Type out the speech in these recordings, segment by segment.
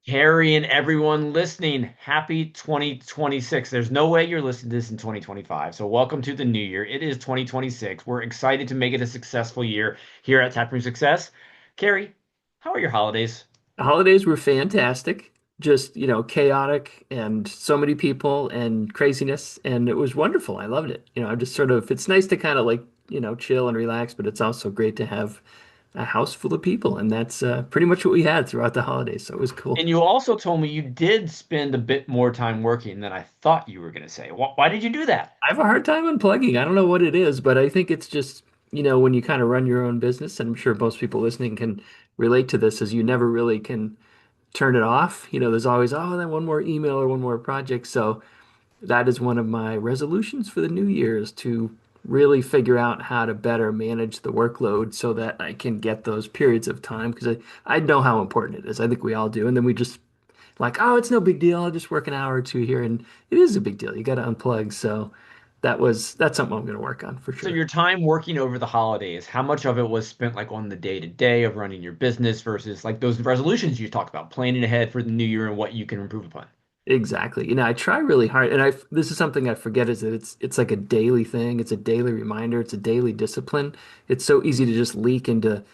Harry and everyone listening, happy 2026. There's no way you're listening to this in 2025. So, welcome to the new year. It is 2026. We're excited to make it a successful year here at Taproom Success. Carrie, how are your holidays? The holidays were fantastic. Just, chaotic and so many people and craziness. And it was wonderful. I loved it. I'm just it's nice to kind of like, chill and relax, but it's also great to have a house full of people. And that's pretty much what we had throughout the holidays. So it was cool. And you also told me you did spend a bit more time working than I thought you were going to say. Why did you do that? I have a hard time unplugging. I don't know what it is, but I think it's just, when you kind of run your own business, and I'm sure most people listening can relate to this, is you never really can turn it off. There's always, oh, then one more email or one more project. So that is one of my resolutions for the new year is to really figure out how to better manage the workload so that I can get those periods of time because I know how important it is. I think we all do. And then we just like, oh, it's no big deal. I'll just work an hour or two here. And it is a big deal. You got to unplug. So that's something I'm going to work on for So sure. your time working over the holidays, how much of it was spent like on the day to day of running your business versus like those resolutions you talked about, planning ahead for the new year and what you can improve upon? Exactly. I try really hard, and this is something I forget is that it's like a daily thing. It's a daily reminder. It's a daily discipline. It's so easy to just leak into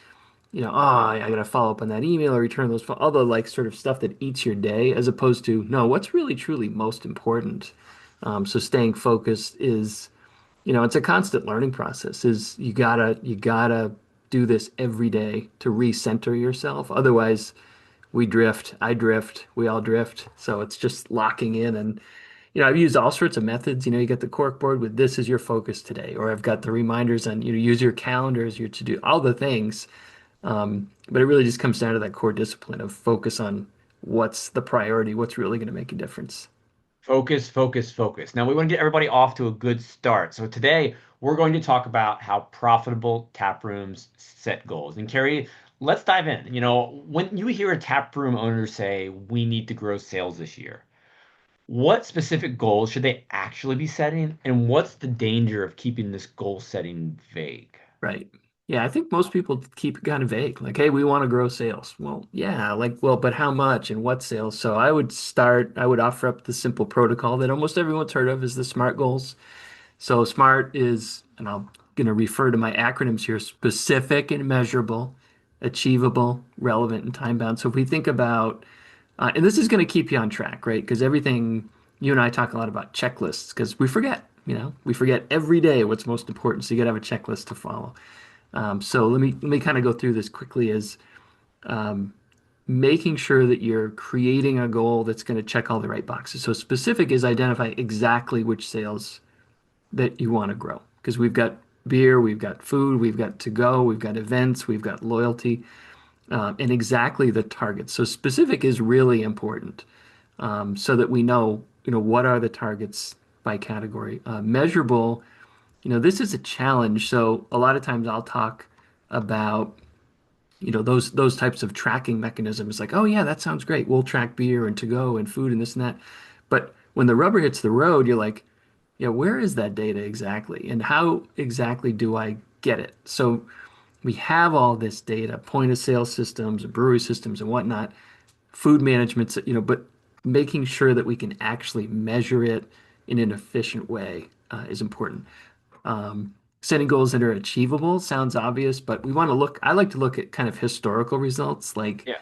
oh, I gotta follow up on that email or return those, all the like sort of stuff that eats your day, as opposed to, no, what's really truly most important. So staying focused is, it's a constant learning process. Is you gotta do this every day to recenter yourself. Otherwise, we drift, I drift, we all drift. So it's just locking in and I've used all sorts of methods. You get the cork board with this is your focus today, or I've got the reminders on, use your calendar as your to do, all the things. But it really just comes down to that core discipline of focus on what's the priority, what's really going to make a difference. Focus, focus, focus. Now we want to get everybody off to a good start. So today we're going to talk about how profitable tap rooms set goals. And Carrie, let's dive in. When you hear a tap room owner say we need to grow sales this year, what specific goals should they actually be setting? And what's the danger of keeping this goal setting vague? Right. Yeah, I think most people keep it kind of vague. Like, hey, we want to grow sales. Well, yeah, like, well, but how much and what sales? So I would offer up the simple protocol that almost everyone's heard of is the SMART goals. So SMART is, and I'm going to refer to my acronyms here, specific and measurable, achievable, relevant, and time bound. So if we think about, and this is going to keep you on track, right? Because everything, you and I talk a lot about checklists because we forget every day what's most important. So you got to have a checklist to follow. So let me kind of go through this quickly as making sure that you're creating a goal that's going to check all the right boxes. So specific is identify exactly which sales that you want to grow because we've got beer, we've got food, we've got to go, we've got events, we've got loyalty, and exactly the targets. So specific is really important so that we know, what are the targets by category. Measurable, this is a challenge. So a lot of times I'll talk about, those types of tracking mechanisms like, oh yeah, that sounds great. We'll track beer and to go and food and this and that. But when the rubber hits the road, you're like, yeah, where is that data exactly? And how exactly do I get it? So we have all this data, point of sale systems, brewery systems and whatnot, food management, but making sure that we can actually measure it in an efficient way is important. Setting goals that are achievable sounds obvious, but I like to look at kind of historical results. Like, Yeah.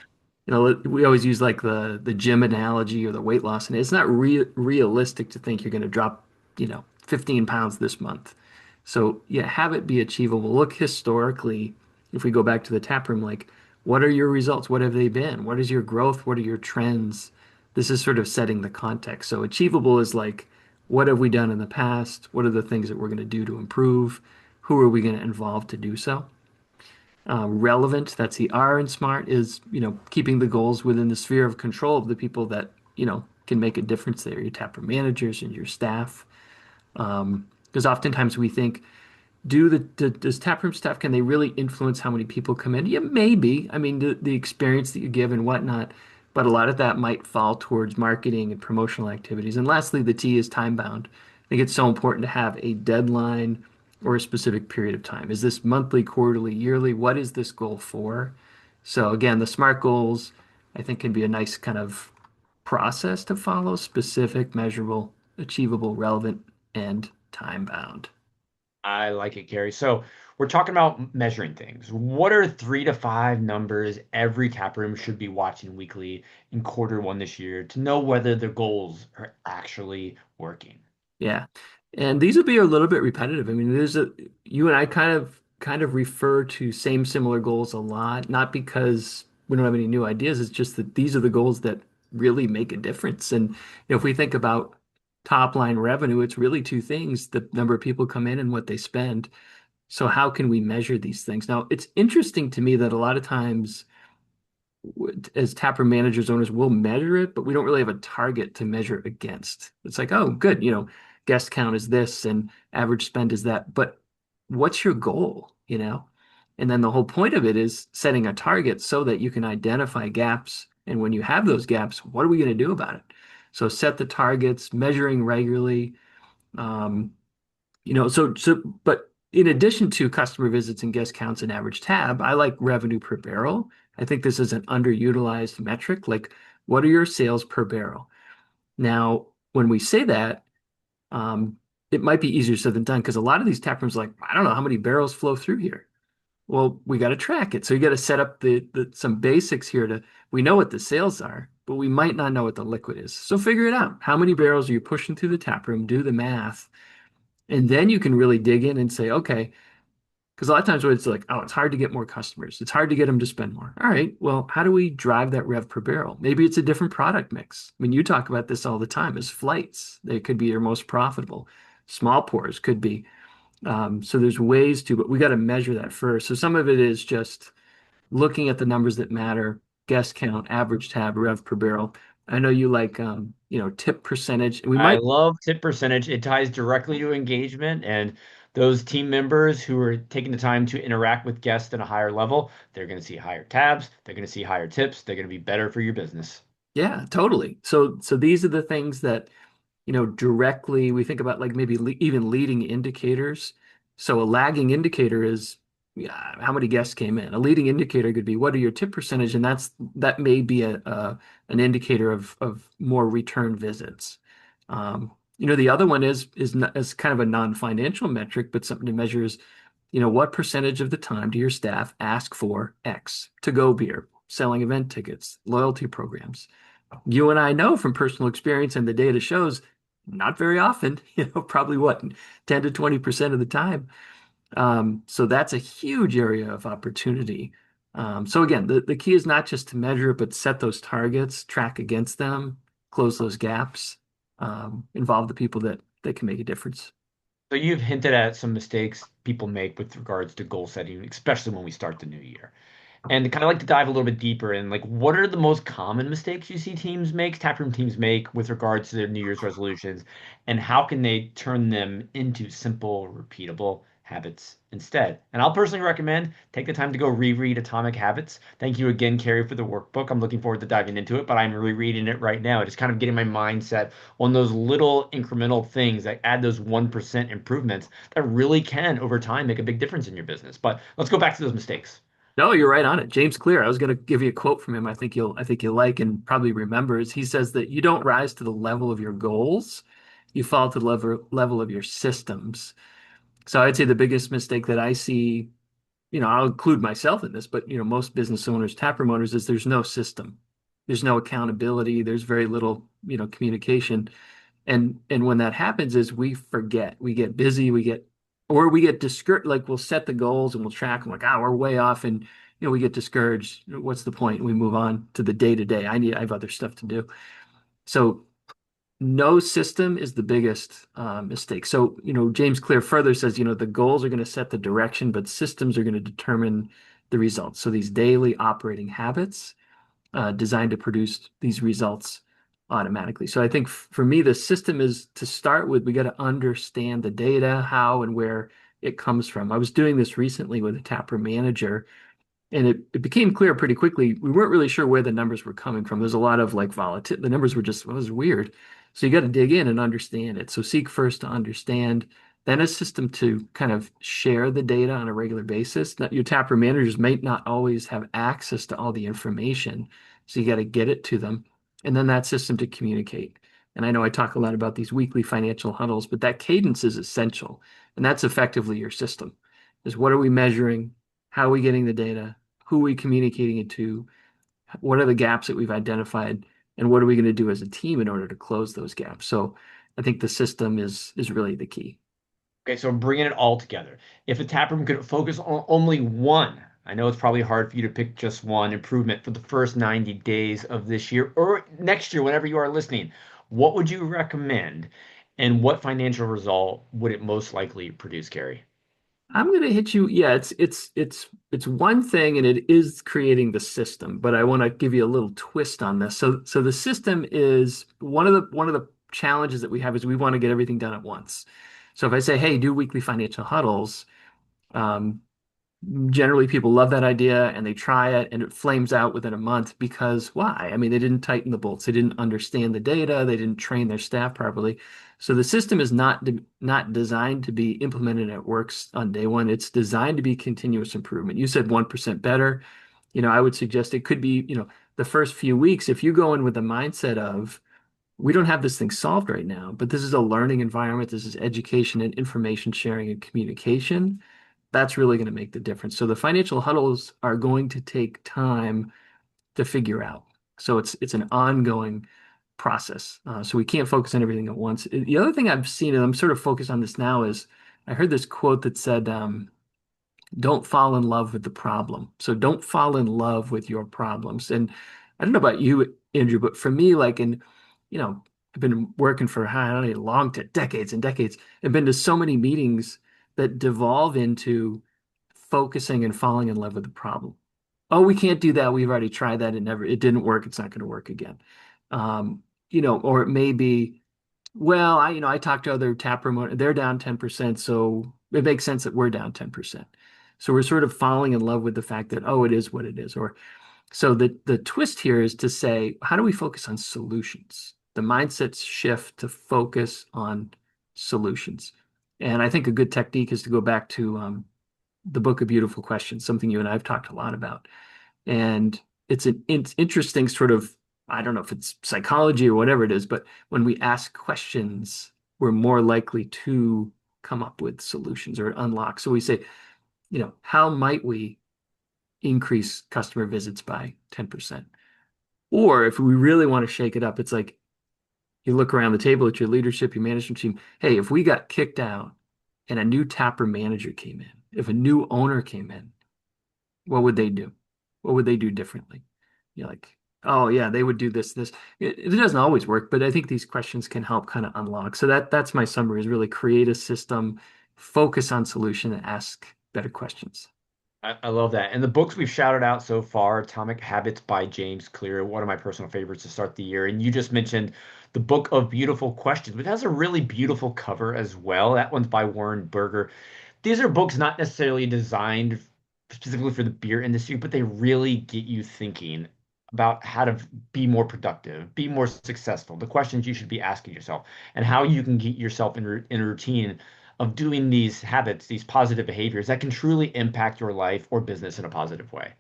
we always use like the gym analogy or the weight loss, and it's not realistic to think you're going to drop, 15 pounds this month. So yeah, have it be achievable. Look historically, if we go back to the tap room, like what are your results? What have they been? What is your growth? What are your trends? This is sort of setting the context. So achievable is like, what have we done in the past? What are the things that we're going to do to improve? Who are we going to involve to do so? Relevant, that's the R in SMART, is, keeping the goals within the sphere of control of the people that, can make a difference there, your taproom managers and your staff. Because oftentimes we think, does taproom staff, can they really influence how many people come in? Yeah, maybe. I mean, the experience that you give and whatnot, but a lot of that might fall towards marketing and promotional activities. And lastly, the T is time bound. I think it's so important to have a deadline or a specific period of time. Is this monthly, quarterly, yearly? What is this goal for? So again, the SMART goals. I think can be a nice kind of process to follow, specific, measurable, achievable, relevant, and time bound. I like it, Gary. So we're talking about measuring things. What are 3 to 5 numbers every tap room should be watching weekly in quarter 1 this year to know whether their goals are actually working? Yeah. And these will be a little bit repetitive. I mean, you and I kind of refer to same similar goals a lot, not because we don't have any new ideas. It's just that these are the goals that really make a difference. And if we think about top line revenue, it's really two things, the number of people come in and what they spend. So how can we measure these things? Now, it's interesting to me that a lot of times as taproom managers, owners, we'll measure it, but we don't really have a target to measure it against. It's like, oh, good, guest count is this and average spend is that. But what's your goal, And then the whole point of it is setting a target so that you can identify gaps. And when you have those gaps, what are we going to do about it? So set the targets, measuring regularly. Um, but in addition to customer visits and guest counts and average tab, I like revenue per barrel. I think this is an underutilized metric. Like, what are your sales per barrel? Now, when we say that, um, it might be easier said than done because a lot of these tap rooms are like, I don't know how many barrels flow through here. Well, we got to track it. So you got to set up the some basics here to we know what the sales are, but we might not know what the liquid is. So figure it out. How many barrels are you pushing through the tap room? Do the math. And then you can really dig in and say, okay, because a lot of times when it's like, oh, it's hard to get more customers. It's hard to get them to spend more. All right, well, how do we drive that rev per barrel? Maybe it's a different product mix. I mean, you talk about this all the time as flights. They could be your most profitable. Small pours could be. So there's ways to, but we got to measure that first. So some of it is just looking at the numbers that matter, guest count, average tab, rev per barrel. I know you like, tip percentage. And we I might love tip percentage. It ties directly to engagement, and those team members who are taking the time to interact with guests at a higher level, they're going to see higher tabs, they're going to see higher tips, they're going to be better for your business. Yeah, totally. So these are the things that, directly we think about like maybe even leading indicators. So a lagging indicator is yeah, how many guests came in. A leading indicator could be what are your tip percentage, and that may be a an indicator of more return visits. The other one is kind of a non-financial metric, but something to measure is, what percentage of the time do your staff ask for X to go beer, selling event tickets, loyalty programs? You and I know from personal experience and the data shows not very often, probably what, 10 to 20% of the time. So that's a huge area of opportunity. So again, the key is not just to measure, but set those targets, track against them, close those gaps, involve the people that can make a difference. So you've hinted at some mistakes people make with regards to goal setting, especially when we start the new year. And kind of like to dive a little bit deeper in like what are the most common mistakes you see teams make, taproom teams make with regards to their New Year's resolutions, and how can they turn them into simple, repeatable habits instead? And I'll personally recommend take the time to go reread Atomic Habits. Thank you again, Carrie, for the workbook. I'm looking forward to diving into it, but I'm rereading it right now. Just kind of getting my mindset on those little incremental things that add those 1% improvements that really can over time make a big difference in your business. But let's go back to those mistakes. No, you're right on it. James Clear. I was going to give you a quote from him. I think you'll like and probably remember is he says that you don't rise to the level of your goals, you fall to the level of your systems. So I'd say the biggest mistake that I see, I'll include myself in this, but most business owners, taproom owners, is there's no system. There's no accountability. There's very little, communication. And when that happens is we forget. We get busy, we get discouraged, like we'll set the goals and we'll track them like, we're way off and we get discouraged. What's the point? We move on to the day to day. I have other stuff to do. So no system is the biggest mistake. So, James Clear further says, the goals are going to set the direction, but systems are going to determine the results. So these daily operating habits designed to produce these results automatically. So I think for me, the system is to start with, we got to understand the data, how and where it comes from. I was doing this recently with a taproom manager, and it became clear pretty quickly. We weren't really sure where the numbers were coming from. There's a lot of like volatility. The numbers were just, it was weird. So you got to dig in and understand it. So seek first to understand. then a system to kind of share the data on a regular basis. Now, your Taproom managers might not always have access to all the information, so you got to get it to them, and then that system to communicate. And I know I talk a lot about these weekly financial huddles, but that cadence is essential, and that's effectively your system. Is what are we measuring? How are we getting the data? Who are we communicating it to? What are the gaps that we've identified? And what are we going to do as a team in order to close those gaps? So I think the system is really the key. Okay, so bringing it all together. If a taproom could focus on only one, I know it's probably hard for you to pick just one improvement for the first 90 days of this year or next year, whenever you are listening, what would you recommend? And what financial result would it most likely produce, Carrie? I'm gonna hit you. Yeah, it's one thing, and it is creating the system. But I want to give you a little twist on this. So the system is one of the challenges that we have is we want to get everything done at once. So if I say, hey, do weekly financial huddles, um, generally people love that idea and they try it and it flames out within a month because why? I mean, they didn't tighten the bolts, they didn't understand the data, they didn't train their staff properly. So the system is not designed to be implemented and it works on day one. It's designed to be continuous improvement. You said 1% better. I would suggest it could be, the first few weeks, if you go in with the mindset of we don't have this thing solved right now, but this is a learning environment, this is education and information sharing and communication, that's really going to make the difference. So the financial huddles are going to take time to figure out. So it's an ongoing process. So we can't focus on everything at once. The other thing I've seen, and I'm sort of focused on this now, is I heard this quote that said, don't fall in love with the problem. So don't fall in love with your problems. And I don't know about you, Andrew, but for me, I've been working for I don't know, decades and decades, and been to so many meetings that devolve into focusing and falling in love with the problem. Oh, we can't do that. We've already tried that. It didn't work. It's not going to work again. Or it may be, well, I talked to other taproom, they're down 10%, so it makes sense that we're down 10%. So we're sort of falling in love with the fact that, oh, it is what it is. Or so the twist here is to say, how do we focus on solutions? The mindset shift to focus on solutions. And I think a good technique is to go back to the book of beautiful questions, something you and I've talked a lot about. And it's interesting sort of, I don't know if it's psychology or whatever it is, but when we ask questions, we're more likely to come up with solutions or unlock. So we say, how might we increase customer visits by 10%? Or if we really want to shake it up, it's like you look around the table at your leadership, your management team. Hey, if we got kicked out and a new Tapper manager came in, if a new owner came in, what would they do? What would they do differently? You're like, oh yeah, they would do this, this. It doesn't always work, but I think these questions can help kind of unlock. So that's my summary is really create a system, focus on solution, and ask better questions. I love that. And the books we've shouted out so far, Atomic Habits by James Clear, one of my personal favorites to start the year. And you just mentioned the Book of Beautiful Questions, which has a really beautiful cover as well. That one's by Warren Berger. These are books not necessarily designed specifically for the beer industry, but they really get you thinking about how to be more productive, be more successful, the questions you should be asking yourself, and how you can get yourself in a routine of doing these habits, these positive behaviors that can truly impact your life or business in a positive way.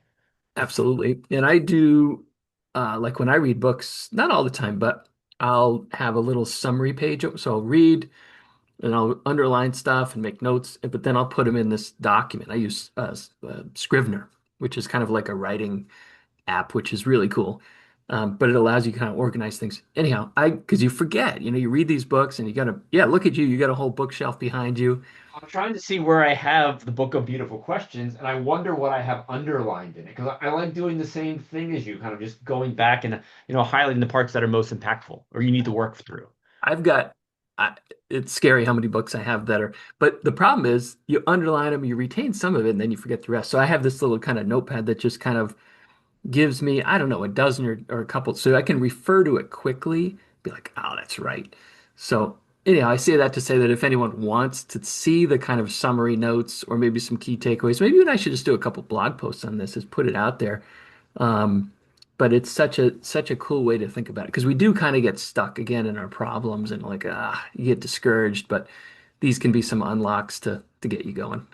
Absolutely. And I do like when I read books, not all the time, but I'll have a little summary page. So I'll read and I'll underline stuff and make notes, but then I'll put them in this document. I use Scrivener, which is kind of like a writing app, which is really cool. But it allows you to kind of organize things. Anyhow, because you forget, you read these books and yeah, look at you, you got a whole bookshelf behind you. I'm trying to see where I have the Book of Beautiful Questions, and I wonder what I have underlined in it because I like doing the same thing as you, kind of just going back and highlighting the parts that are most impactful or you need to work through. I've got, I, it's scary how many books I have that are, but the problem is you underline them, you retain some of it, and then you forget the rest. So I have this little kind of notepad that just kind of gives me, I don't know, a dozen or a couple, so I can refer to it quickly, be like, oh, that's right. So anyhow, I say that to say that if anyone wants to see the kind of summary notes or maybe some key takeaways, maybe you and I should just do a couple blog posts on this, is put it out there. Um, but it's such a cool way to think about it because we do kind of get stuck again in our problems and like you get discouraged. But these can be some unlocks to get you going.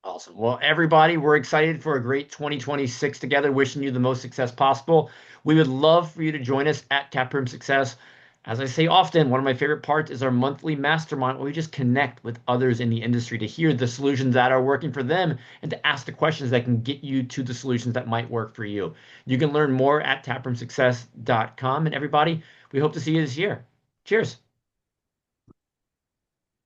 Awesome. Well, everybody, we're excited for a great 2026 together, wishing you the most success possible. We would love for you to join us at Taproom Success. As I say often, one of my favorite parts is our monthly mastermind where we just connect with others in the industry to hear the solutions that are working for them and to ask the questions that can get you to the solutions that might work for you. You can learn more at taproomsuccess.com. And everybody, we hope to see you this year. Cheers.